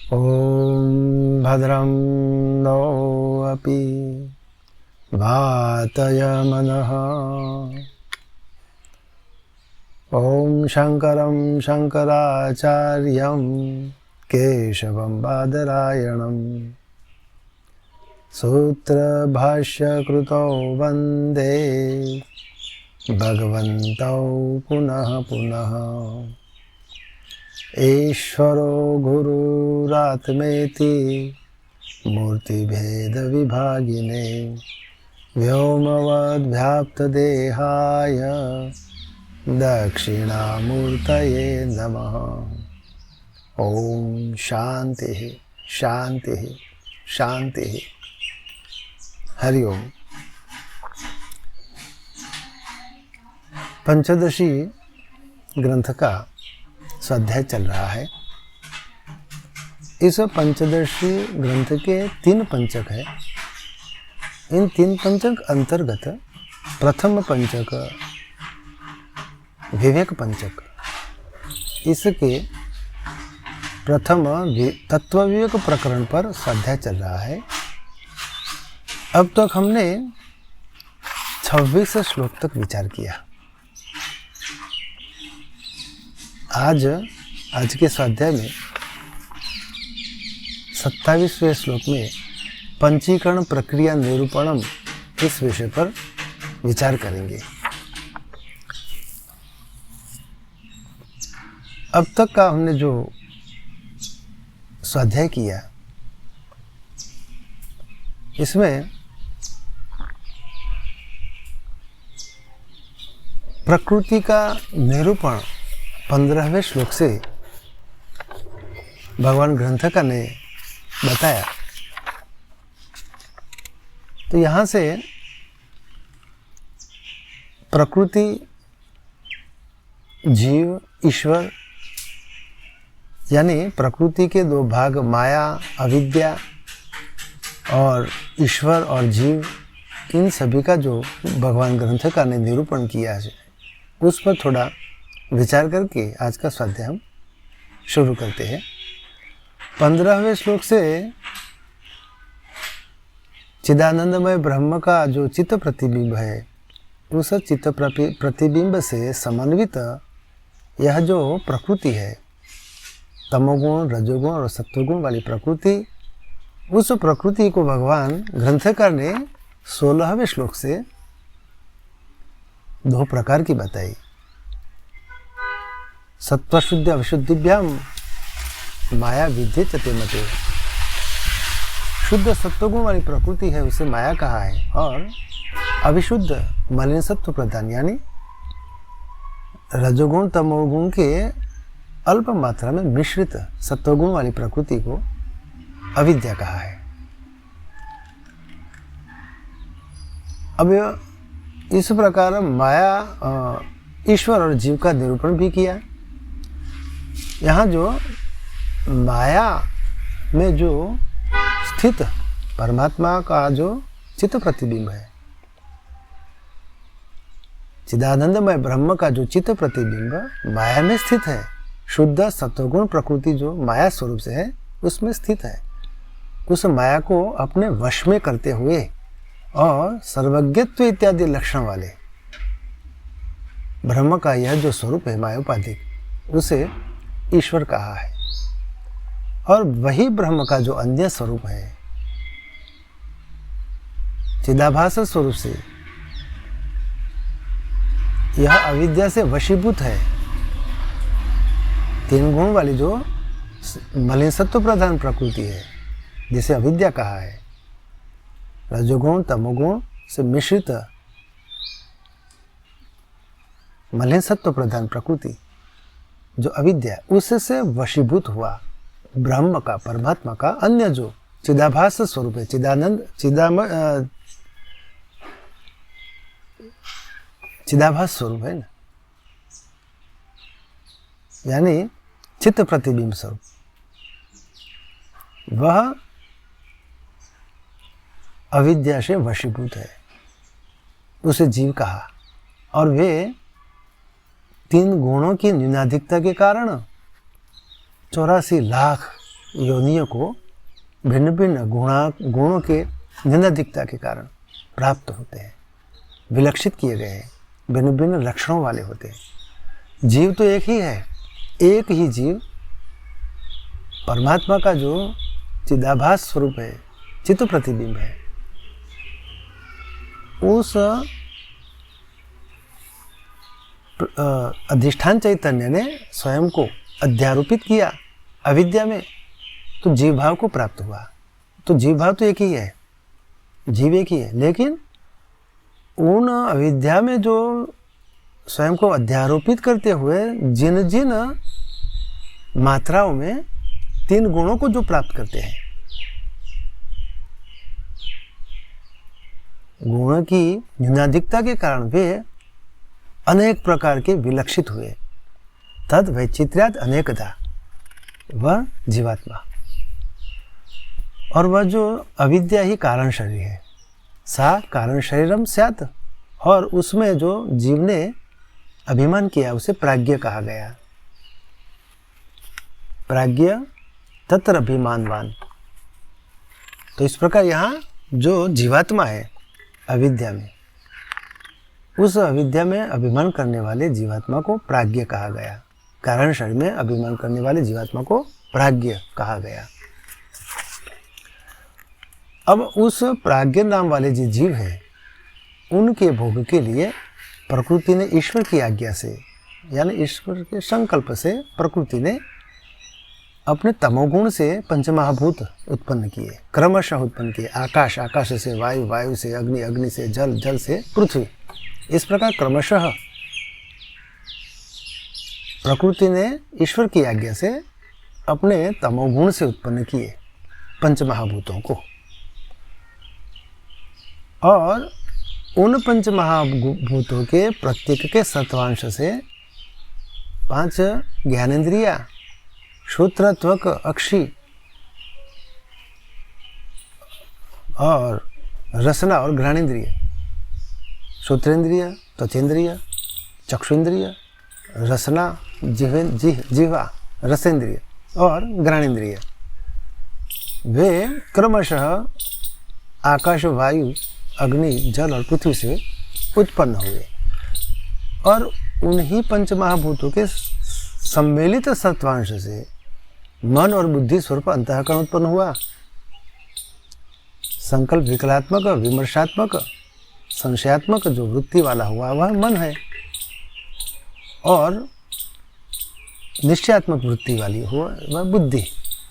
ॐ भद्रं नो अपि वातयमनः। ॐ शङ्करं शङ्कराचार्यं केशवं बादरायणं सूत्रभाष्यकृतौ वन्दे भगवन्तौ पुनः पुनः। ईश्वरो गुरुरात्मेति मूर्तिभेदविभागिने व्योमवद्व्याप्तदेहाय दक्षिणामूर्तये नमः। ॐ शान्तिः शान्तिः शान्तिः। हरि ओम। पंचदशी ग्रंथ का स्वाध्याय चल रहा है। इस पंचदशी ग्रंथ के 3 पंचक है। इन 3 पंचक अंतर्गत प्रथम पंचक विवेक पंचक, इसके प्रथम तत्व विवेक प्रकरण पर स्वाध्याय चल रहा है। अब तक हमने 26 श्लोक तक विचार किया। आज के स्वाध्याय में 27वें श्लोक में पंचीकरण प्रक्रिया निरूपणम इस विषय पर विचार करेंगे। अब तक का हमने जो स्वाध्याय किया, इसमें प्रकृति का निरूपण 15वें श्लोक से भगवान ग्रंथकार ने बताया। तो यहाँ से प्रकृति, जीव, ईश्वर, यानी प्रकृति के 2 भाग माया, अविद्या और ईश्वर और जीव, इन सभी का जो भगवान ग्रंथकार ने निरूपण किया है, उस पर थोड़ा विचार करके आज का स्वाध्याय हम शुरू करते हैं। 15वें श्लोक से चिदानंदमय ब्रह्म का जो चित्त प्रतिबिंब है, उस चित्त प्रतिबिंब से समन्वित यह जो प्रकृति है, तमोगुण, रजोगुण और सत्वगुण वाली प्रकृति, उस प्रकृति को भगवान ग्रंथकार ने 16वें श्लोक से 2 प्रकार की बताई। सत्वशुद्धि अविशुद्धिभ्याम माया विद्यते च मते। शुद्ध सत्वगुण वाली प्रकृति है, उसे माया कहा है, और अविशुद्ध मलिन सत्व प्रधान यानी रजोगुण तमोगुण के अल्प मात्रा में मिश्रित सत्वगुण वाली प्रकृति को अविद्या कहा है। अब इस प्रकार माया, ईश्वर और जीव का निरूपण भी किया। यहाँ जो माया में जो स्थित परमात्मा का जो चित्त प्रतिबिंब है, चिदानंदमय ब्रह्म का जो चित्त प्रतिबिंब माया में स्थित है, शुद्ध सत्वगुण प्रकृति जो माया स्वरूप से है उसमें स्थित है, उस माया को अपने वश में करते हुए और सर्वज्ञत्व इत्यादि लक्षण वाले ब्रह्म का यह जो स्वरूप है मायोपाधिक, उसे ईश्वर कहा है। और वही ब्रह्म का जो अन्य स्वरूप है, चिदाभास स्वरूप से, यह अविद्या से वशीभूत है। 3 गुण वाली जो मलिन सत्व प्रधान प्रकृति है, जिसे अविद्या कहा है, रजोगुण तमोगुण से मिश्रित मलिन सत्व प्रधान प्रकृति जो अविद्या, उससे वशीभूत हुआ ब्रह्म का, परमात्मा का अन्य जो चिदाभास स्वरूप है, चिदाभास स्वरूप है ना, यानी चित्त प्रतिबिंब स्वरूप, वह अविद्या से वशीभूत है, उसे जीव कहा। और वे 3 गुणों की न्यूनाधिकता के कारण 84 लाख योनियों को भिन्न भिन्न गुणों के निंदाधिकता के कारण प्राप्त होते हैं, विलक्षित किए गए हैं, भिन्न भिन्न लक्षणों वाले होते हैं। जीव तो एक ही है, एक ही जीव परमात्मा का जो चिदाभास स्वरूप है, चित्त प्रतिबिंब है, उस अधिष्ठान चैतन्य ने स्वयं को अध्यारोपित किया अविद्या में, तो जीव भाव को प्राप्त हुआ। तो जीव भाव तो एक ही है, जीव एक ही है, लेकिन उन अविद्या में जो स्वयं को अध्यारोपित करते हुए जिन जिन मात्राओं में 3 गुणों को जो प्राप्त करते हैं, गुणों की न्यूनाधिकता के कारण वे अनेक प्रकार के विलक्षित हुए। तद वैचित्र्याद अनेकता, वह जीवात्मा, और वह जो अविद्या ही कारण शरीर है, सा कारण शरीरम स्यात्, और उसमें जो जीव ने अभिमान किया उसे प्राज्ञ कहा गया। प्राज्ञ तत्र अभिमानवान। तो इस प्रकार यहाँ जो जीवात्मा है अविद्या में, उस अविद्या में अभिमान करने वाले जीवात्मा को प्राज्ञ कहा गया। कारण शरीर में अभिमान करने वाले जीवात्मा को प्राज्ञ कहा गया। अब उस प्राज्ञ नाम वाले जो जीव हैं, उनके भोग के लिए प्रकृति ने ईश्वर की आज्ञा से, यानी ईश्वर के संकल्प से प्रकृति ने अपने तमोगुण से पंचमहाभूत उत्पन्न किए, क्रमशः उत्पन्न किए। आकाश, आकाश से वायु, वायु से अग्नि, अग्नि से जल, जल से पृथ्वी। इस प्रकार क्रमशः प्रकृति ने ईश्वर की आज्ञा से अपने तमोगुण से उत्पन्न किए पंचमहाभूतों को, और उन पंचमहाभूतों के प्रत्येक के सत्वांश से 5 ज्ञानेंद्रिया, श्रोत्र, त्वक, अक्षि और रसना और घ्राणेन्द्रिय, श्रोत्रेंद्रिय, त्वचेंद्रिय, चक्षुंद्रिय, रसना, जिह्वा, रसेंद्रिय और घ्राणेन्द्रिय, वे क्रमशः आकाश, वायु, अग्नि, जल और पृथ्वी से उत्पन्न हुए, और उन्हीं पंचमहाभूतों के सम्मिलित सत्वांश से मन और बुद्धि स्वरूप अंतःकरण उत्पन्न हुआ। संकल्प विकलात्मक, विमर्शात्मक, संशयात्मक जो वृत्ति वाला हुआ वह मन है, और निश्चयात्मक वृत्ति वाली हुआ वह बुद्धि।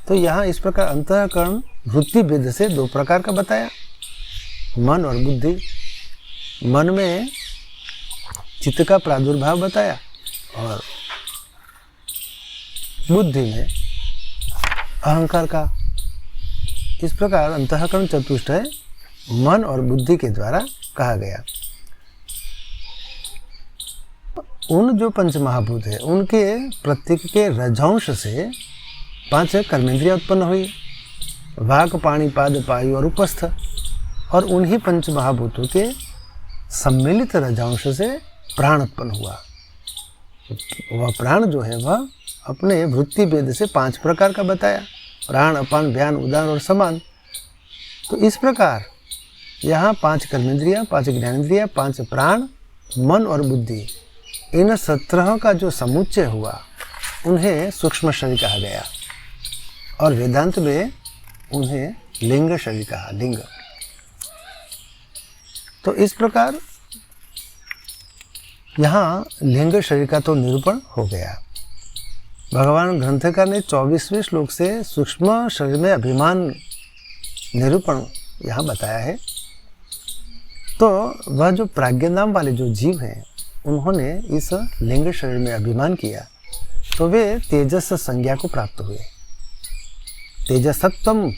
तो यहाँ इस प्रकार अंतःकरण वृत्ति भेद से 2 प्रकार का बताया, मन और बुद्धि। मन में चित्त का प्रादुर्भाव बताया, और बुद्धि में अहंकार का। इस प्रकार अंतःकरण चतुष्टय मन और बुद्धि के द्वारा कहा गया। उन जो पंचमहाभूत है उनके प्रत्येक के रजंश से 5 कर्मेंद्रियां उत्पन्न हुई, वाक, पाणि, पाद, पायु और उपस्थ, और उन्हीं पंचमहाभूतों के सम्मिलित रजंश से प्राण उत्पन्न हुआ। वह प्राण जो है वह अपने वृत्ति भेद से 5 प्रकार का बताया, प्राण, अपान, व्यान, उदान और समान। तो इस प्रकार यहाँ 5 कर्मेंद्रियां, 5 ज्ञानेंद्रियां, 5 प्राण, मन और बुद्धि, इन 17 का जो समुच्चय हुआ उन्हें सूक्ष्म शरीर कहा गया, और वेदांत में उन्हें लिंग शरीर कहा, लिंग। तो इस प्रकार यहाँ लिंग शरीर का तो निरूपण हो गया। भगवान ग्रंथकार ने 24वें श्लोक से सूक्ष्म शरीर में अभिमान निरूपण यहाँ बताया है। तो वह जो प्राज्ञ नाम वाले जो जीव हैं उन्होंने इस लिंग शरीर में अभिमान किया, तो वे तेजस संज्ञा को प्राप्त हुए, तेजसत्वम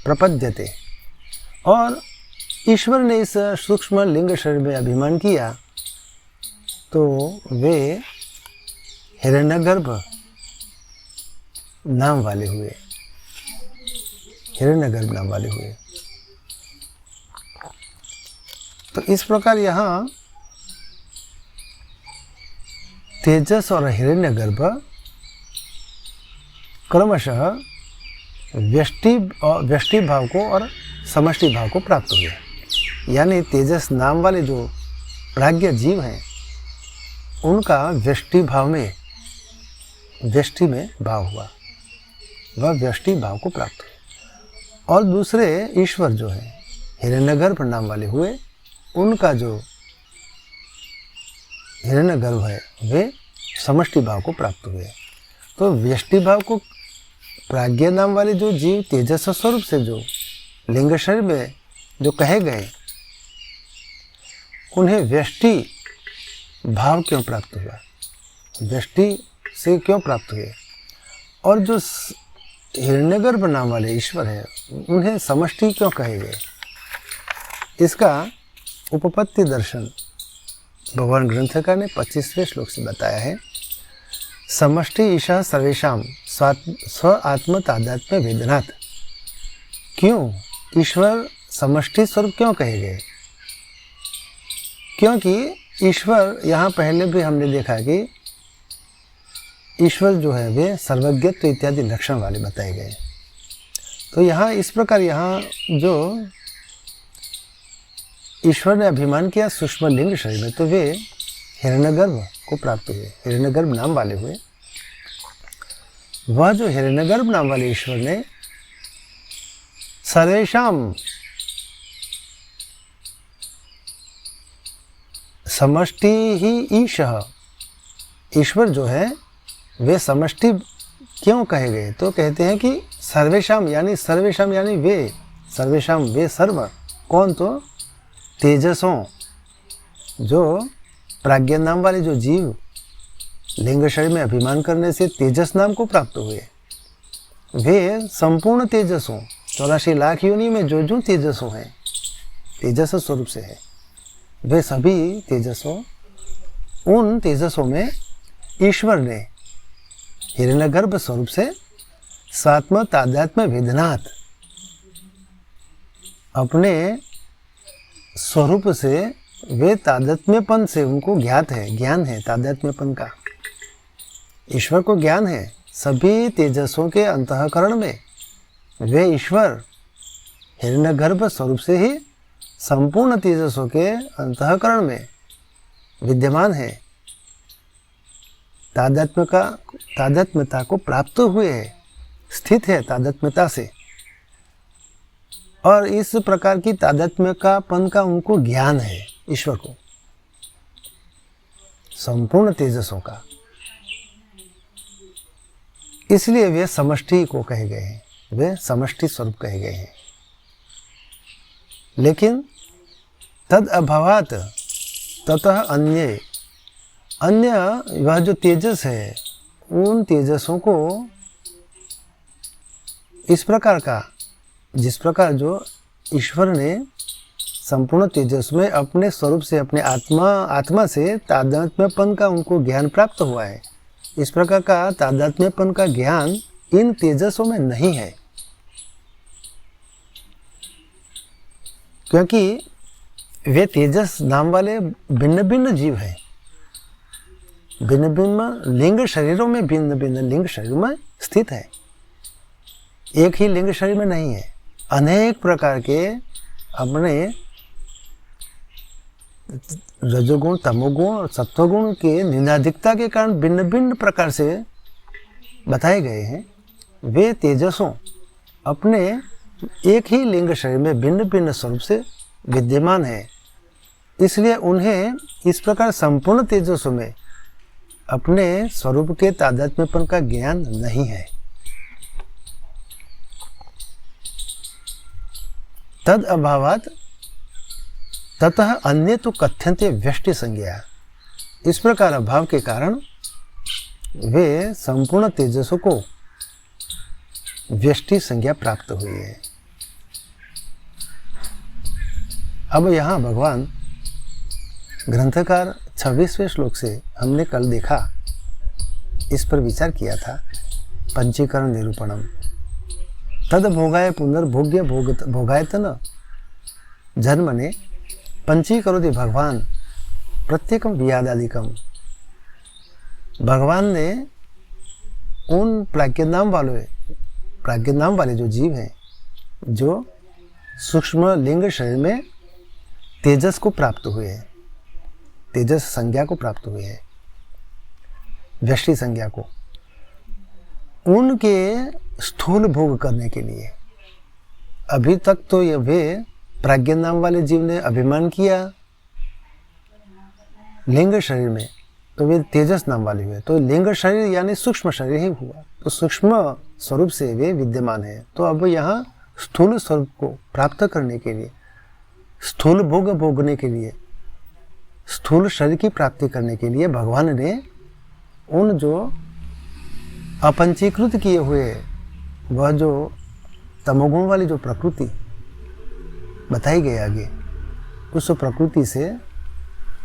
प्रपद्यते। और ईश्वर ने इस सूक्ष्म लिंग शरीर में अभिमान किया तो वे हिरण्यगर्भ नाम वाले हुए, हिरण्यगर्भ नाम वाले हुए। तो इस प्रकार यहाँ तेजस और हिरण्यगर्भ क्रमशः व्यष्टि भाव को और समष्टि भाव को प्राप्त हुए। यानी तेजस नाम वाले जो प्राज्ञ जीव हैं उनका व्यष्टि में भाव हुआ, वह व्यष्टि भाव को प्राप्त हुए। और दूसरे ईश्वर जो है हिरण्यगर्भ नाम वाले हुए, उनका जो हिरण्यगर्भ है वे समष्टि भाव को प्राप्त हुए। तो व्यष्टि भाव को प्राज्ञ नाम वाले जो जीव तेजस स्वरूप से जो लिंग शरीर में जो कहे गए, उन्हें व्यष्टि भाव क्यों प्राप्त हुआ, व्यष्टि से क्यों प्राप्त हुए। और जो हिरण्यगर्भ नाम वाले ईश्वर है उन्हें समष्टि क्यों कहे गए, इसका उपपत्ति दर्शन भगवान ग्रंथकार ने 25वें श्लोक से बताया है। समष्टि ईशा सर्वेशाम स्व आत्म तादात्म्य वेदनाथ। क्यों ईश्वर समष्टि स्वरूप क्यों कहे गए, क्योंकि ईश्वर, यहाँ पहले भी हमने देखा कि ईश्वर जो है वे सर्वज्ञत्व इत्यादि लक्षण वाले बताए गए। तो यहाँ इस प्रकार यहाँ जो ईश्वर ने अभिमान किया सूक्ष्म लिंग शरीर में, तो वे हिरण्यगर्भ को प्राप्त हुए, हिरण्यगर्भ नाम वाले हुए। वह जो हिरण्यगर्भ नाम वाले ईश्वर ने सर्वेशाम समष्टि ही ईशः, ईश्वर जो है वे समष्टि क्यों कहे गए, तो कहते हैं कि सर्वेशाम यानी वे, सर्वेशाम वे सर्व, कौन, तो तेजसों, जो प्राज्ञ नाम वाले जो जीव लिंग शरीर में अभिमान करने से तेजस नाम को प्राप्त हुए, वे संपूर्ण तेजसों 84 लाख योनि में जो तेजसों हैं, तेजस स्वरूप से है, वे सभी तेजसों, उन तेजसों में ईश्वर ने हिरण्यगर्भ स्वरूप से स्वात्म तादात्म्य वेदनाथ अपने स्वरूप से, वे तादात्म्यपन से उनको ज्ञान है तादात्म्यपन का। ईश्वर को ज्ञान है सभी तेजसों के अंतःकरण में, वे ईश्वर हिरण्यगर्भ स्वरूप से ही संपूर्ण तेजसों के अंतःकरण में विद्यमान है, तादात्म्यता को प्राप्त हुए है, स्थित है तादात्म्यता से। और इस प्रकार की तादात्म्यपन का उनको ज्ञान है, ईश्वर को, संपूर्ण तेजसों का। इसलिए वे समष्टि को कहे गए हैं, वे समष्टि स्वरूप कहे गए हैं। लेकिन तद अभावात ततः अन्य वह जो तेजस है, उन तेजसों को इस प्रकार का, जिस प्रकार जो ईश्वर ने संपूर्ण तेजस में अपने स्वरूप से, अपने आत्मा से तादात्म्यपन का उनको ज्ञान प्राप्त हुआ है, इस प्रकार का तादात्म्यपन का ज्ञान इन तेजसों में नहीं है, क्योंकि वे तेजस नाम वाले भिन्न भिन्न जीव हैं, भिन्न भिन्न लिंग शरीरों में, भिन्न भिन्न लिंग शरीरों में स्थित है, एक ही लिंग शरीर में नहीं है। अनेक प्रकार के अपने रजोगुण, तमोगुण और सत्वगुण के निंदाधिकता के कारण भिन्न भिन्न प्रकार से बताए गए हैं। वे तेजसों अपने एक ही लिंग शरीर में भिन्न भिन्न स्वरूप से विद्यमान है, इसलिए उन्हें इस प्रकार संपूर्ण तेजसों में अपने स्वरूप के तादात्म्यपन का ज्ञान नहीं है। तद अभावात ततः अन्य तो कथ्यन्ते व्यष्टि संज्ञा। इस प्रकार अभाव के कारण वे संपूर्ण तेजसों को व्यष्टि संज्ञा प्राप्त हुई है। अब यहाँ भगवान ग्रंथकार 26वें श्लोक से हमने कल देखा, इस पर विचार किया था। पंचीकरण निरूपणम तद भोगाय पुनर्भोग्य भोगायतन जन्मने पंचीकरोति भगवान प्रत्येकम वियादादिकम। भगवान ने उन प्राज्ञ नाम वाले प्राज्ञ नाम वाले जो जीव हैं, जो सूक्ष्म लिंग शरीर में तेजस को प्राप्त हुए हैं, तेजस संज्ञा को प्राप्त हुए हैं, व्यष्टि संज्ञा को, उनके स्थूल भोग करने के लिए अभी तक तो ये वे प्राज्ञ नाम वाले जीव ने अभिमान किया लिंग शरीर में, तो वे तेजस नाम वाले हुए। तो लिंग शरीर यानी सूक्ष्म शरीर ही हुआ, तो सूक्ष्म स्वरूप से वे विद्यमान है। तो अब यहाँ स्थूल स्वरूप को प्राप्त करने के लिए, स्थूल भोग भोगने के लिए, स्थूल शरीर की प्राप्ति करने के लिए भगवान ने उन जो अपंचीकृत किए हुए, वह जो तमोगुण वाली जो प्रकृति बताई गई आगे, उस प्रकृति से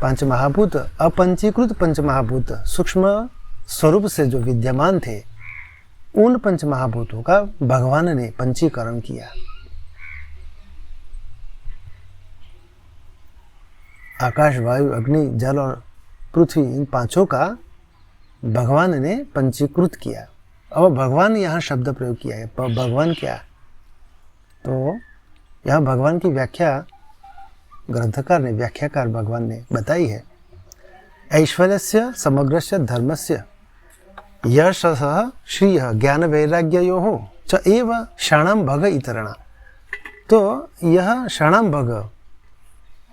पंच महाभूत, अपंचीकृत पंच महाभूत सूक्ष्म स्वरूप से जो विद्यमान थे, उन पंच महाभूतों का भगवान ने पंचीकरण किया। आकाश, वायु, अग्नि, जल और पृथ्वी, इन पांचों का भगवान ने पंचीकृत किया। अब भगवान यहाँ शब्द प्रयोग किया है। भगवान क्या? तो यहाँ भगवान की व्याख्या ग्रंथकार ने, व्याख्याकार भगवान ने बताई है। ऐश्वर्यस्य समग्रस्य धर्मस्य यशः श्रियः ज्ञान वैराग्ययोः च एव क्षणं भग इतरणा। तो यह क्षणं भग,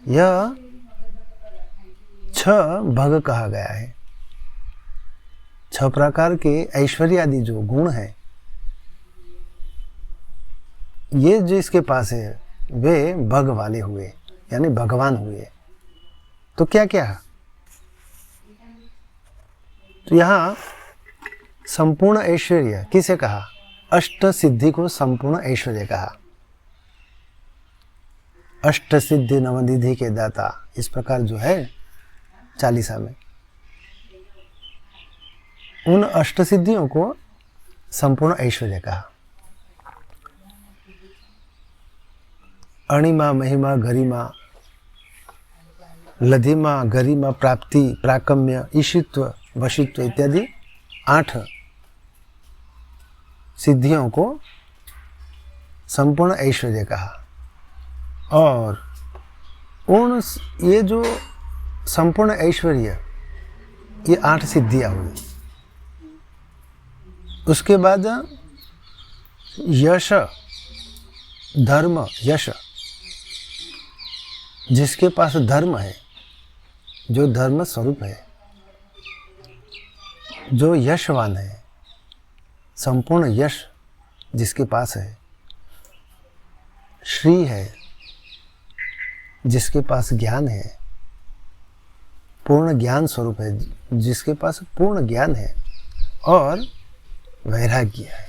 यह 6 भग कहा गया है। 6 प्रकार के ऐश्वर्य आदि जो गुण है, ये जो इसके पास है, वे भग वाले हुए, यानी भगवान हुए। तो क्या क्या? तो यहाँ संपूर्ण ऐश्वर्य किसे कहा? अष्ट सिद्धि को संपूर्ण ऐश्वर्य कहा। अष्ट सिद्धि नवनिधि के दाता, इस प्रकार जो है 40 में, उन अष्ट सिद्धियों को संपूर्ण ऐश्वर्य कहा। अणिमा, महिमा, गरिमा, लधिमा, गरिमा, प्राप्ति, प्राकम्य, ईशित्व, वशित्व इत्यादि 8 सिद्धियों को संपूर्ण ऐश्वर्य कहा। और उन ये जो संपूर्ण ऐश्वर्य, ये 8 सिद्धियां हुई। उसके बाद यश, धर्म, यश, जिसके पास धर्म है, जो धर्म स्वरूप है, जो यशवान है, संपूर्ण यश जिसके पास है, श्री है, जिसके पास ज्ञान है, पूर्ण ज्ञान स्वरूप है, जिसके पास पूर्ण ज्ञान है, और वैराग्य है।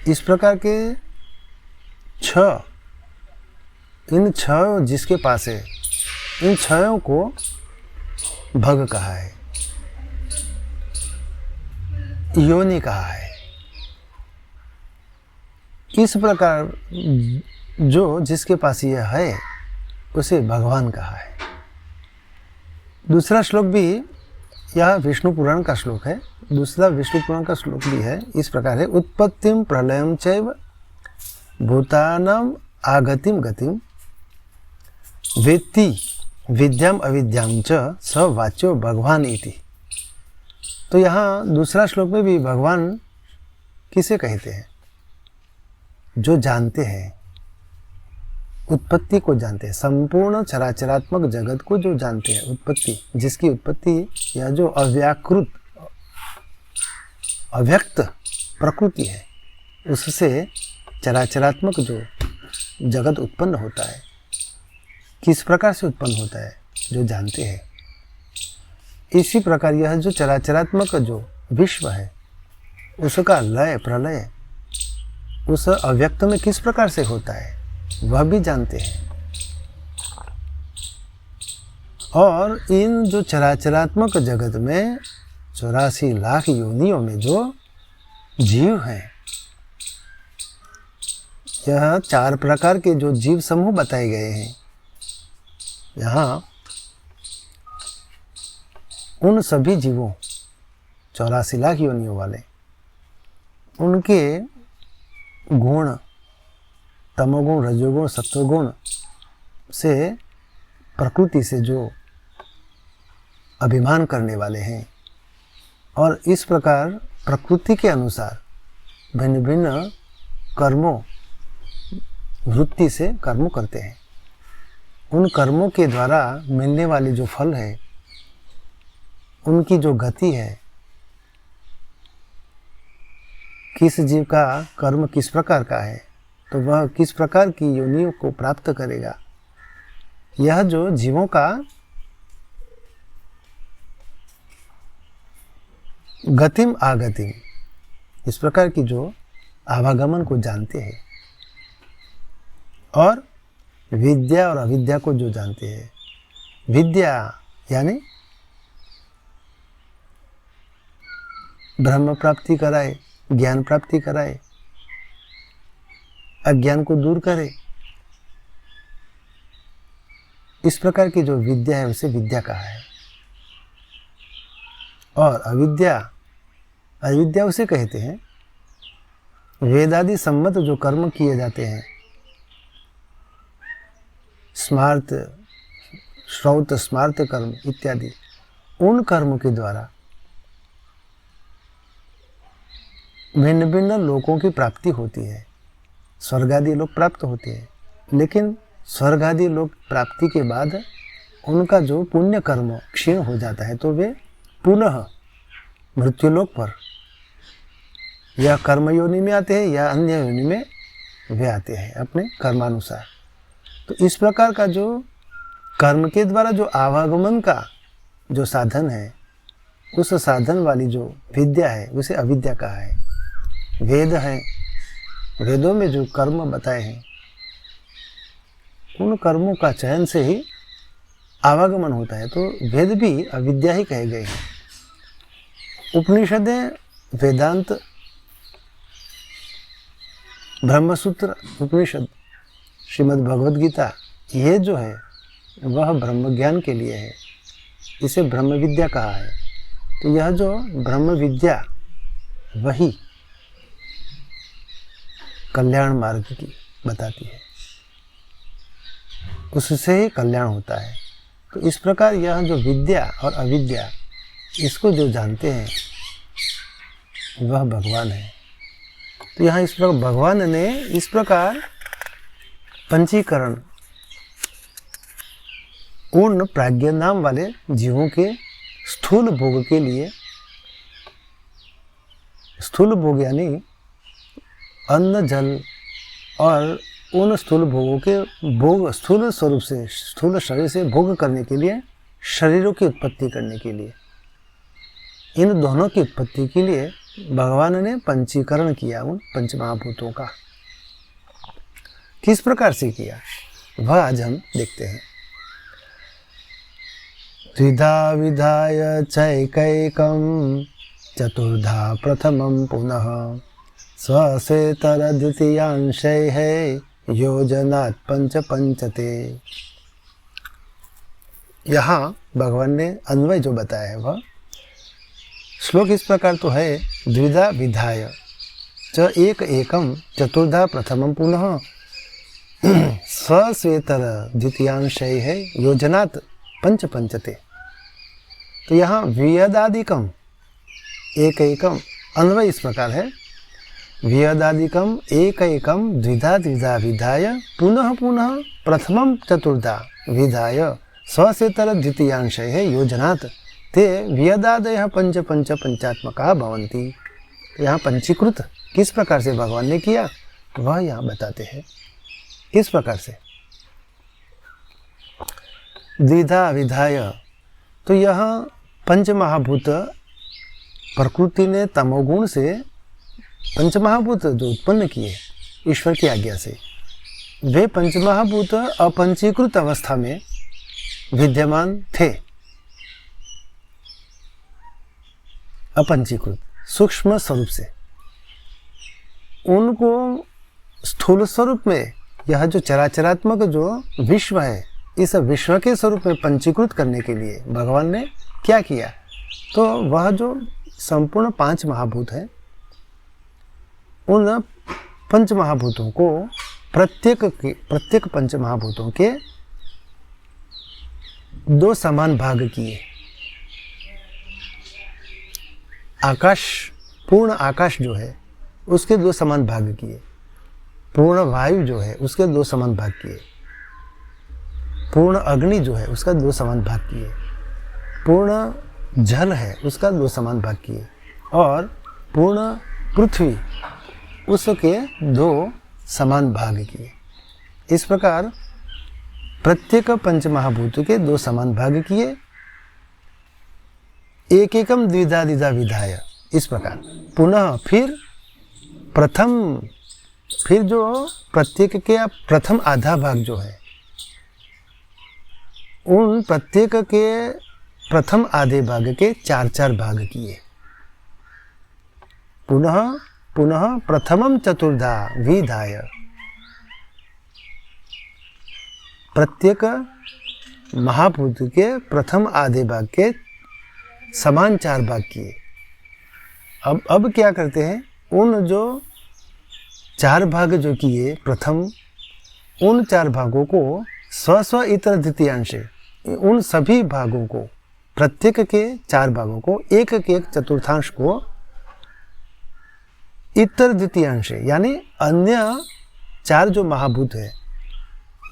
इस प्रकार के 6, इन 6 जिसके पास है, इन 6 को भग कहा है, योनि कहा है। इस प्रकार जो जिसके पास यह है, उसे भगवान कहा है। दूसरा श्लोक भी, यह विष्णु पुराण का श्लोक है, दूसरा विष्णु पुराण का श्लोक भी है, इस प्रकार है। उत्पत्तिम प्रलयम चैव भूतानाम आगतिम गतिम वेत्ति विद्याम अविद्याम च स वाच्यो भगवान इति। तो यहाँ दूसरा श्लोक में भी भगवान किसे कहते हैं? जो जानते हैं, उत्पत्ति को जानते हैं, संपूर्ण चराचरात्मक जगत को जो जानते हैं, उत्पत्ति, जिसकी उत्पत्ति या जो अव्याकृत अव्यक्त प्रकृति है, उससे चराचरात्मक जो जगत उत्पन्न होता है, किस प्रकार से उत्पन्न होता है, जो जानते हैं। इसी प्रकार यह जो चराचरात्मक जो विश्व है, उसका लय प्रलय उस अव्यक्त में किस प्रकार से होता है, वह भी जानते हैं। और इन जो चराचरात्मक जगत में 84 लाख योनियों में जो जीव हैं, यह 4 प्रकार के जो जीव समूह बताए गए हैं, यहाँ उन सभी जीवों 84 लाख योनियों वाले उनके गुण तमोगुण, रजोगुण, सत्वगुण से, प्रकृति से जो अभिमान करने वाले हैं और इस प्रकार प्रकृति के अनुसार भिन्न भिन्न कर्मों, वृत्ति से कर्म करते हैं। उन कर्मों के द्वारा मिलने वाली जो फल है, उनकी जो गति है, किस जीव का कर्म किस प्रकार का है तो वह किस प्रकार की योनियों को प्राप्त करेगा, यह जो जीवों का गतिम आगतिम, इस प्रकार की जो आवागमन को जानते हैं और विद्या और अविद्या को जो जानते हैं। विद्या यानी ब्रह्म प्राप्ति कराए, ज्ञान प्राप्ति कराए, अज्ञान को दूर करे, इस प्रकार की जो विद्या है उसे विद्या कहा है। और अविद्या, अविद्या उसे कहते हैं वेदादि सम्मत जो कर्म किए जाते हैं, स्मार्त, श्रौत, स्मार्त कर्म इत्यादि, उन कर्मों के द्वारा भिन्न भिन्न लोकों की प्राप्ति होती है। स्वर्ग आदि लोक प्राप्त होते हैं, लेकिन स्वर्ग आदि लोक प्राप्ति के बाद उनका जो पुण्य कर्म क्षीण हो जाता है तो वे पुनः मृत्युलोक पर या कर्म योनि में आते हैं या अन्य योनि में वे आते हैं अपने कर्मानुसार। तो इस प्रकार का जो कर्म के द्वारा जो आवागमन का जो साधन है, उस साधन वाली जो विद्या है उसे अविद्या कहा है। वेद है, वेदों में जो कर्म बताए हैं उन कर्मों का चयन से ही आवागमन होता है, तो वेद भी अविद्या ही कहे गए हैं। उपनिषदें, वेदांत, ब्रह्मसूत्र उपनिषद, श्रीमद् भगवद गीता, ये जो है वह ब्रह्म ज्ञान के लिए है, इसे ब्रह्म विद्या कहा है। तो यह जो ब्रह्म विद्या वही कल्याण मार्ग की बताती है, उससे ही कल्याण होता है। तो इस प्रकार यह जो विद्या और अविद्या, इसको जो जानते हैं वह भगवान है। तो यहाँ इस प्रकार भगवान ने इस प्रकार पंचीकरण उन प्राज्ञ नाम वाले जीवों के स्थूल भोग के लिए, स्थूल भोग यानी अन्न, जल और उन स्थूल भोगों के भोग, स्थूल स्वरूप से, स्थूल शरीर से भोग करने के लिए, शरीरों की उत्पत्ति करने के लिए, इन दोनों की उत्पत्ति के लिए भगवान ने पंचीकरण किया उन पंच महाभूतों का। किस प्रकार से किया वह आज हम देखते हैं। द्विधा विधाय चैकैकं चतुर्धा प्रथमं पुनः स्वसेतर द्वितीयांशैः योजनात् पंच पंचते। यहाँ भगवान ने अन्वय जो बताया है वह श्लोक इस प्रकार तो है, द्विधा विधाय च एक एकम चतुर्धा प्रथमं पुनः स्वस्वेतर द्वितीयांशैः योजनात् पंच पंचते। तो यहाँ वियदादिकम एक एकम अन्वय इस प्रकार है, वियदादिकम एक एकम द्विधा द्विधा विधाय पुनः पुनः प्रथमं चतुर्धा विधाय स्वसेतर द्वितीयांशैः योजनात् ते वियदादयः पंच पंच पंचात्मका भवन्ति। यहाँ पंचीकृत किस प्रकार से भगवान ने किया वह यहाँ बताते हैं। किस प्रकार से द्विधा विधाय, तो यह पंच महाभूत प्रकृति ने तमोगुण से पंच महाभूत जो उत्पन्न किए ईश्वर की आज्ञा से, वे पंच महाभूत अपंचीकृत अवस्था में विद्यमान थे। अपंचीकृत सूक्ष्म स्वरूप से उनको स्थूल स्वरूप में, यह जो चराचरात्मक जो विश्व है, इस विश्व के स्वरूप में पंचीकृत करने के लिए भगवान ने क्या किया, तो वह जो संपूर्ण पांच महाभूत है उन पंच महाभूतों को प्रत्येक पंच महाभूतों के 2 समान भाग किए। आकाश, पूर्ण आकाश जो है उसके 2 समान भाग किए, पूर्ण वायु जो है उसके 2 समान भाग किए, पूर्ण अग्नि जो है उसका 2 समान भाग किए, पूर्ण जल है उसका 2 समान भाग किए, और पूर्ण पृथ्वी उसके 2 समान भाग किए। इस प्रकार प्रत्येक पंच महाभूत के 2 समान भाग किए। एक एकम द्विधा द्विधा विधाय, इस प्रकार पुनः फिर जो प्रत्येक के प्रथम आधा भाग जो है, उन प्रत्येक के प्रथम आधे भाग के 4-4 भाग किए। पुनः प्रथमम चतुर्धा विधाय, प्रत्येक महाभूत के प्रथम आधे भाग के समान 4 भाग किए। अब क्या करते हैं, उन जो 4 भाग जो किए प्रथम, उन 4 भागों को स्व इतर द्वितीयांश, उन सभी भागों को, प्रत्येक के 4 भागों को एक चतुर्थांश को इतर द्वितीयांश यानी अन्य 4 जो महाभूत है,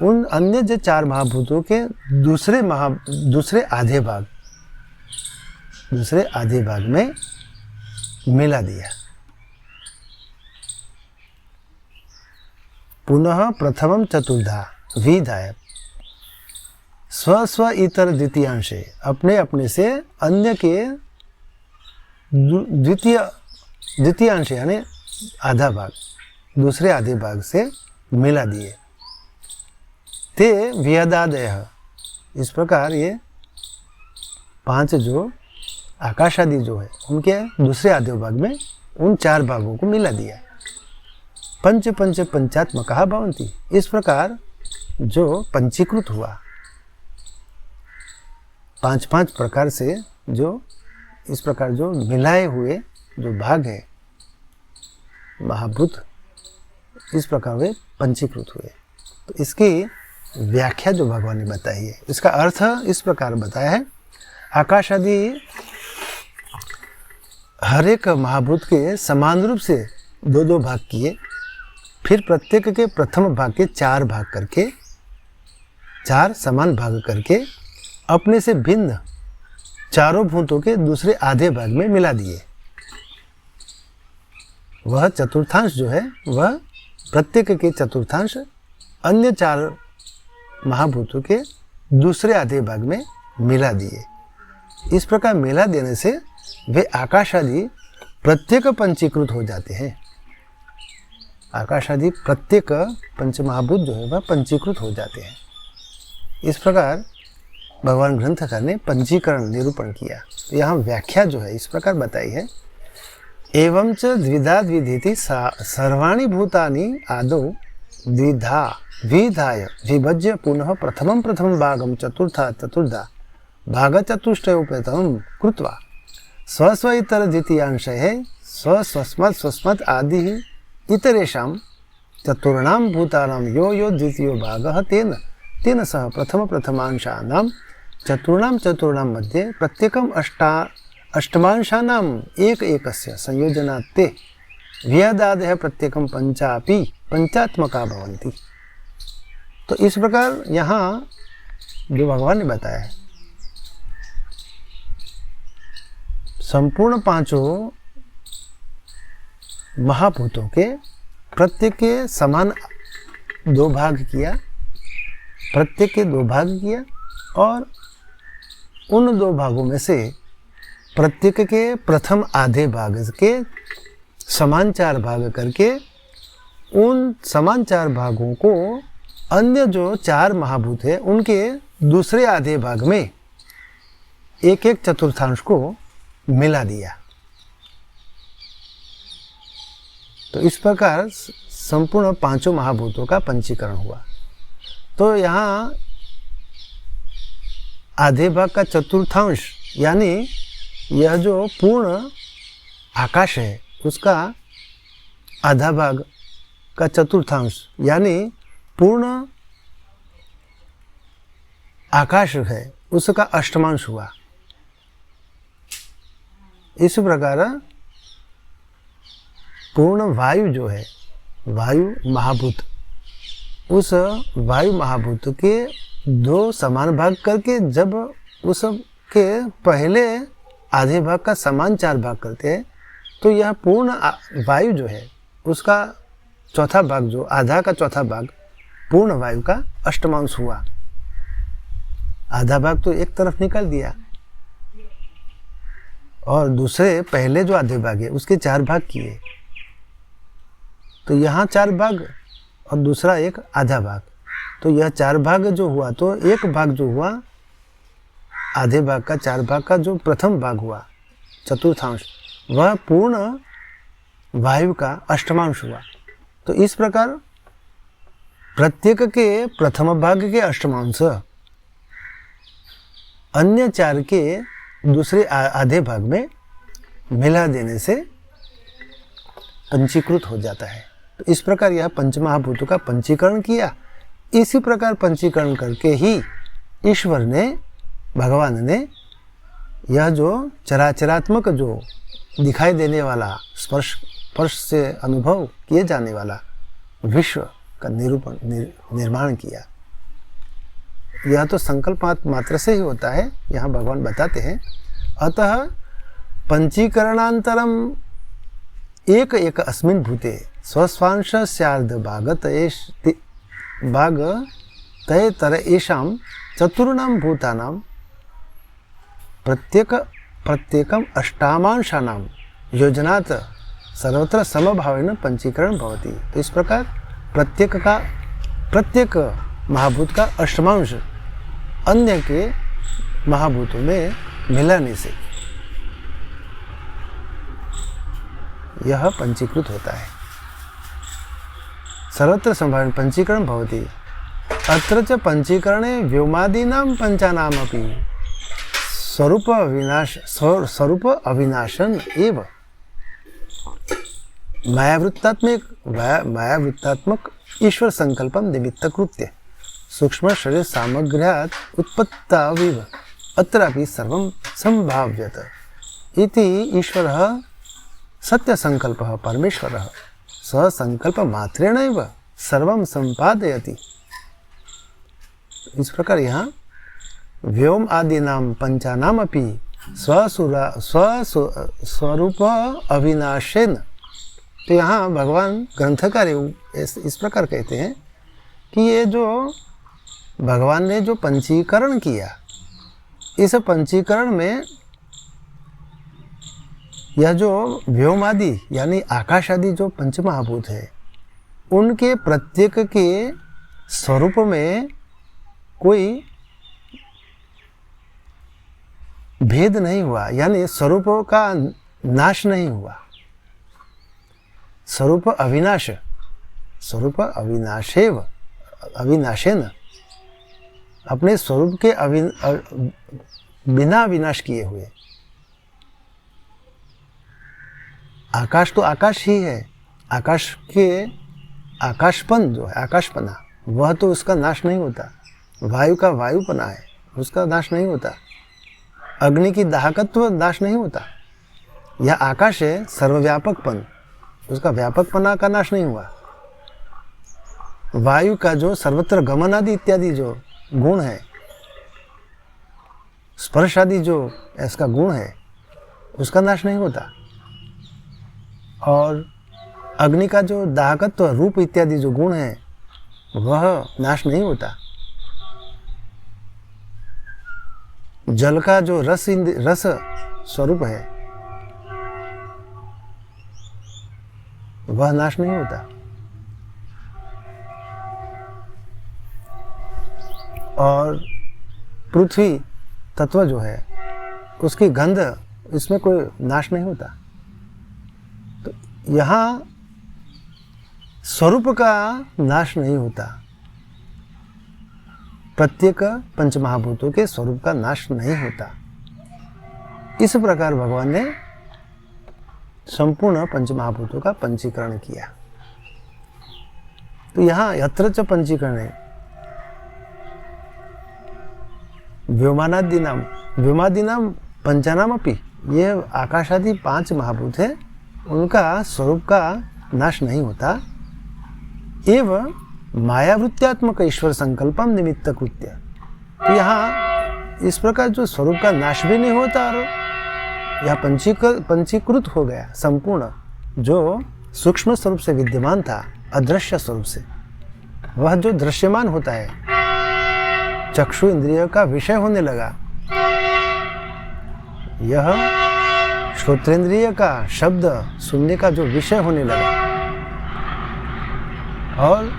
उन अन्य जो 4 महाभूतों के दूसरे आधे भाग में मिला दिया। पुनः प्रथमम चतुर्धा विधाय स्व इतर द्वितीयांश, अपने से अन्य के द्वितीयांश यानी आधा भाग, दूसरे आधे भाग से मिला दिए। ते व्यदादय, इस प्रकार ये 5 जो आकाश आदि जो है उनके दूसरे आधे भाग में उन 4 भागों को मिला दिया। पंच पंचात्मकः भवन्ति, इस प्रकार जो पंचीकृत हुआ, 5 प्रकार से जो इस प्रकार जो मिलाए हुए जो भाग है महाभूत, इस प्रकार वे पंचीकृत हुए। तो इसकी व्याख्या जो भगवान ने बताई है, इसका अर्थ इस प्रकार बताया है। आकाश आदि हर एक महाभूत के समान रूप से 2-2 भाग किए, फिर प्रत्येक के प्रथम भाग के 4 भाग करके, 4 समान भाग करके अपने से भिन्न चारों भूतों के दूसरे आधे भाग में मिला दिए। वह चतुर्थांश जो है वह प्रत्येक के चतुर्थांश अन्य 4 महाभूतों के दूसरे आधे भाग में मिला दिए। इस प्रकार मिला देने से वे आकाश आदि प्रत्येक पंचीकृत हो जाते हैं। आकाश आदि प्रत्येक पंच महाभूत जो है वह पंचीकृत हो जाते हैं। इस प्रकार भगवान ग्रंथकार ने पंचीकरण निरूपण किया। तो यहाँ व्याख्या जो है इस प्रकार बताई है। एवं च द्विधा द्विधीति सर्वाणि भूतानि आदौ द्विधा विधाय विभज्य पुनः प्रथमं भागं चतुर्धा भागचतुष्टयोपेतं कृत्वा स्व इतर द्वितीयांशैः स्वस्मत् आदि इतरेषां चतुर्णां भूतानां यो द्वितीयो भागः तेन सह प्रथमांशानां चतुर्णां मध्ये प्रत्येकम् अष्टमांशानाम् एकस्य संयोजनात् ते व्यदादयः प्रत्येकं पंचापि पंचात्मका भवन्ति। तो इस प्रकार यहाँ जो भगवान ने बताया है, संपूर्ण 5 महाभूतों के प्रत्येक के समान 2 भाग किया, प्रत्येक के 2 भाग किया, और उन 2 भागों में से प्रत्येक के प्रथम आधे भाग के समान 4 भाग करके उन समान 4 भागों को अन्य जो 4 महाभूत है उनके दूसरे आधे भाग में एक चतुर्थांश को मिला दिया। तो इस प्रकार संपूर्ण 5 महाभूतों का पंचीकरण हुआ। तो यहाँ आधे भाग का चतुर्थांश यानी यह जो पूर्ण आकाश है उसका आधा भाग का चतुर्थांश यानी पूर्ण आकाश है उसका अष्टमांश हुआ। इस प्रकार पूर्ण वायु जो है, वायु महाभूत, उस वायु महाभूत के दो समान भाग करके जब उसके पहले आधे भाग का समान 4 भाग करते हैं तो यह पूर्ण वायु जो है उसका चौथा भाग, जो आधा का चौथा भाग पूर्ण वायु का अष्टमांश हुआ। आधा भाग तो एक तरफ निकाल दिया और दूसरे पहले जो आधे भाग है उसके 4 भाग किए, तो यहाँ 4 भाग और दूसरा एक आधा भाग, तो यह 4 भाग जो हुआ तो एक भाग जो हुआ आधे भाग का 4 भाग का जो प्रथम भाग हुआ चतुर्थांश, वह पूर्ण वायु का अष्टमांश हुआ। तो इस प्रकार प्रत्येक के प्रथम भाग के अष्टमांश अन्य 4 के दूसरे आधे भाग में मिला देने से पंचीकृत हो जाता है। तो इस प्रकार यह पंचमहाभूतों का पंचीकरण किया। इसी प्रकार पंचीकरण करके ही ईश्वर ने, भगवान ने, यह जो चराचरात्मक जो दिखाई देने वाला, स्पर्श से अनुभव किए जाने वाला विश्व का निर्माण किया। यह तो संकल्प मात्र से ही होता है, यहाँ भगवान बताते हैं। अतः पंचीकरणांतरम एक एक अस्मिन् भूते स्वस्वांश स्यार्ध भाग तय तर एषां चतुर्णां भूतानां प्रत्येकम अष्टामांशानां योजनात् सर्वत्र समभावेन पंचीकरण भवति। तो इस प्रकार प्रत्येक महाभूत का अष्टमांश अन्य के महाभूतों में मिलाने से यह पंचीकृत होता है। सर्वत्र समभावेन पंचीकरण भवति। अत्र च पंचीकरणे व्योमादीनां पंचानामपि स्वरूप अविनाशन एव मायावृत्तात्मक ईश्वर संकल्पम निमित्त कृत्य सूक्ष्म शरीर सामग्र्यात् उत्पत्ताविव अत्रापि सर्वं संभाव्यत इति ईश्वरः सत्य संकल्पः परमेश्वरः स संकल्प मात्रेण एव सर्वं संपादयति। इस प्रकार यहाँ व्योम आदीनां पंचानामपि स्वरूप अविनाशेन, तो यहाँ भगवान ग्रंथकार इस प्रकार कहते हैं कि ये जो भगवान ने जो पंचीकरण किया, इस पंचीकरण में यह जो व्योम आदि यानी आकाश आदि जो पंचमहाभूत है, उनके प्रत्येक के स्वरूप में कोई भेद नहीं हुआ, यानी स्वरूप का नाश नहीं हुआ। स्वरूप अविनाश, स्वरूप अविनाशेन, अपने स्वरूप के बिना विनाश किए हुए। आकाश तो आकाश ही है, आकाश के आकाशपन जो है, आकाशपना, वह तो उसका नाश नहीं होता। वायु का वायुपना है, उसका नाश नहीं होता। अग्नि की दाहकत्व नाश नहीं होता। यह आकाश है सर्वव्यापकपन, उसका व्यापकपना का नाश नहीं हुआ। वायु का जो सर्वत्र गमन आदि इत्यादि जो गुण है, स्पर्श आदि जो इसका गुण है, उसका नाश नहीं होता। और अग्नि का जो दाहकत्व रूप इत्यादि जो गुण है, वह नाश नहीं होता। जल का जो रस स्वरूप है, वह नाश नहीं होता। और पृथ्वी तत्व जो है, उसकी गंध, इसमें कोई नाश नहीं होता। तो यहाँ स्वरूप का नाश नहीं होता, प्रत्येक पंचमहाभूतों के स्वरूप का नाश नहीं होता। इस प्रकार भगवान ने संपूर्ण पंचमहाभूतों का पंचीकरण किया। तो यहाँ यत्र च पंचीकरणे व्योमादीनाम पंचानाम अपि, ये आकाशादि 5 महाभूत है, उनका स्वरूप का नाश नहीं होता। एवं मायावृत्त्यात्मक ईश्वर संकल्पम निमित्त कृत्य, तो यहाँ इस प्रकार जो स्वरूप का नाश भी नहीं होता और यह पंचीकृत हो गया संपूर्ण, जो सूक्ष्म स्वरूप से विद्यमान था अदृश्य स्वरूप से, वह जो दृश्यमान होता है, चक्षु इंद्रिय का विषय होने लगा। यह श्रोत्रेंद्रिय का शब्द सुनने का जो विषय होने लगा, और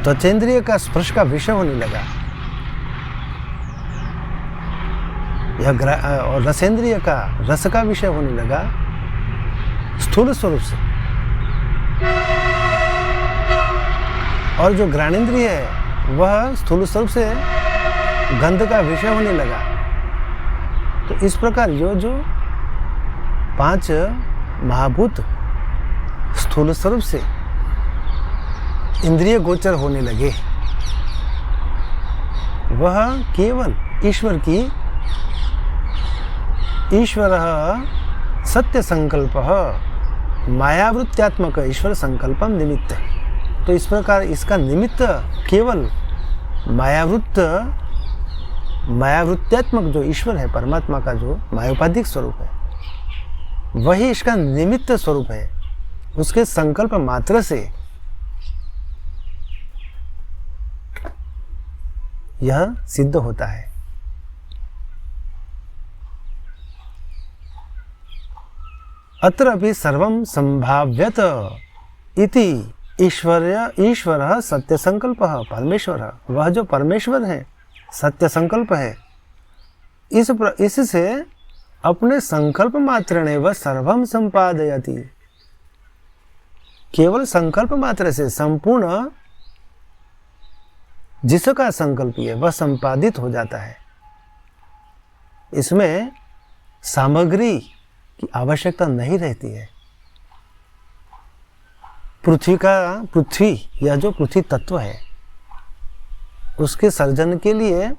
त्वचेंद्रिय का स्पर्श का विषय होने लगा। यह और रसेंद्रिय का रस का विषय होने लगा स्थूल स्वरूप से। और जो घ्राणेन्द्रिय है वह स्थूल स्वरूप से गंध का विषय होने लगा। तो इस प्रकार जो 5 महाभूत स्थूल स्वरूप से इंद्रिय गोचर होने लगे, वह केवल ईश्वर सत्य संकल्प मायावृत्त्यात्मक ईश्वर संकल्पम निमित्त। तो इस प्रकार इसका निमित्त केवल मायावृत्त्यात्मक जो ईश्वर है, परमात्मा का जो मायोपाधिक स्वरूप है, वही इसका निमित्त स्वरूप है। उसके संकल्प मात्र से यह सिद्ध होता है। अत्र अपि सर्वं संभाव्यत इति ईश्वर सत्य संकल्प परमेश्वर, वह जो परमेश्वर है सत्य संकल्प है। इससे अपने संकल्प मात्रेण वह सर्वम संपादयति, केवल संकल्प मात्र से संपूर्ण जिसका संकल्प है वह संपादित हो जाता है। इसमें सामग्री की आवश्यकता नहीं रहती है। पृथ्वी या जो पृथ्वी तत्व है, उसके सर्जन के लिए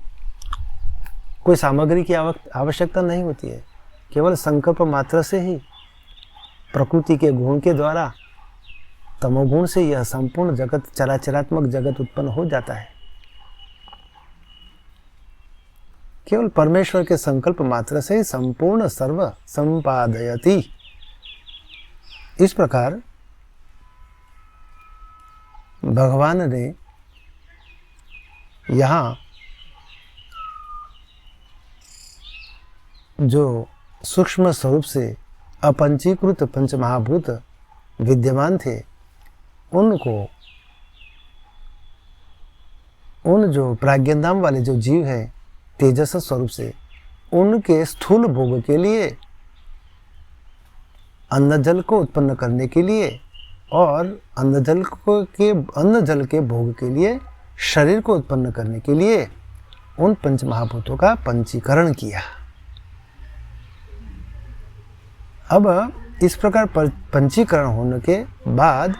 कोई सामग्री की आवश्यकता नहीं होती है। केवल संकल्प मात्र से ही प्रकृति के गुण के द्वारा, तमोगुण से यह संपूर्ण जगत, चराचरात्मक जगत उत्पन्न हो जाता है। केवल परमेश्वर के संकल्प मात्र से ही संपूर्ण सर्व संपादयति। इस प्रकार भगवान ने यहाँ जो सूक्ष्म स्वरूप से अपंचीकृत पंचमहाभूत विद्यमान थे, उनको, उन जो प्राज्ञानाम वाले जो जीव हैं तेजस स्वरूप से, उनके स्थूल भोग के लिए, अन्न जल को उत्पन्न करने के लिए और अन्न जल के भोग के लिए, शरीर को उत्पन्न करने के लिए उन पंचमहाभूतों का पंचीकरण किया। अब इस प्रकार पंचीकरण होने के बाद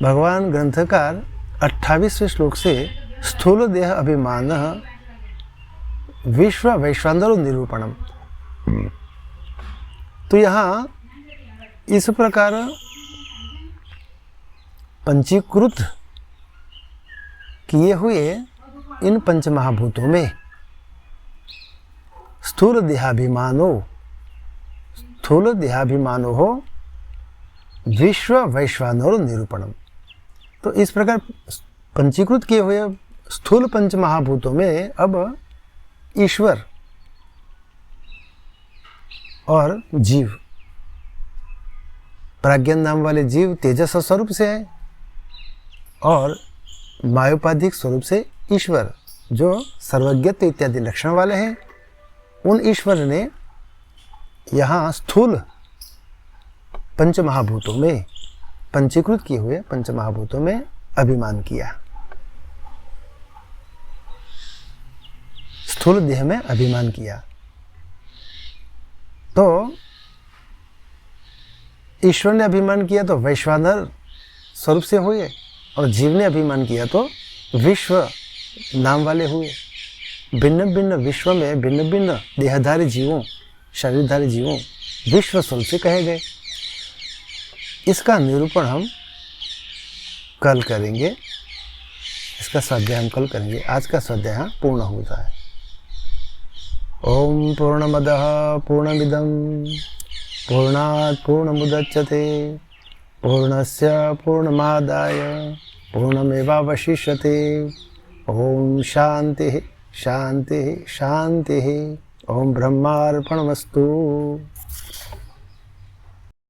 भगवान ग्रंथकार 28वें श्लोक से स्थूल देह अभिमान विश्व वैश्वानर निरूपणम, तो यहाँ इस प्रकार पंचीकृत किए हुए इन पंचमहाभूतों में स्थूल देहाभिमानो हो विश्व वैश्वानर निरूपणम। तो इस प्रकार पंचीकृत किए हुए स्थूल पंचमहाभूतों में अब ईश्वर और जीव, प्राज्ञान नाम वाले जीव तेजस स्वरूप से है और मायोपाधिक स्वरूप से ईश्वर जो सर्वज्ञत्व इत्यादि लक्षण वाले हैं, उन ईश्वर ने यहाँ स्थूल पंचमहाभूतों में, पंचीकृत किए हुए पंचमहाभूतों में अभिमान किया, स्थूल देह में अभिमान किया। तो ईश्वर ने अभिमान किया तो वैश्वानर स्वरूप से हुए, और जीव ने अभिमान किया तो विश्व नाम वाले हुए। भिन्न भिन्न विश्व में भिन्न भिन्न देहधारी जीवों, शरीरधारी जीवों विश्व स्वरूप से कहे गए। इसका निरूपण हम कल करेंगे, इसका स्वाध्याय हम कल करेंगे। आज का स्वाध्याय यहाँ पूर्ण होता है। ओम पूर्णमदः पूर्णमिदं पूर्णात् पूर्णमुदच्यते पूर्णस्य पूर्णमादाय पूर्णमेवावशिष्यते। ओम शांति शांति शांति। ओम ब्रह्मार्पणमस्तु।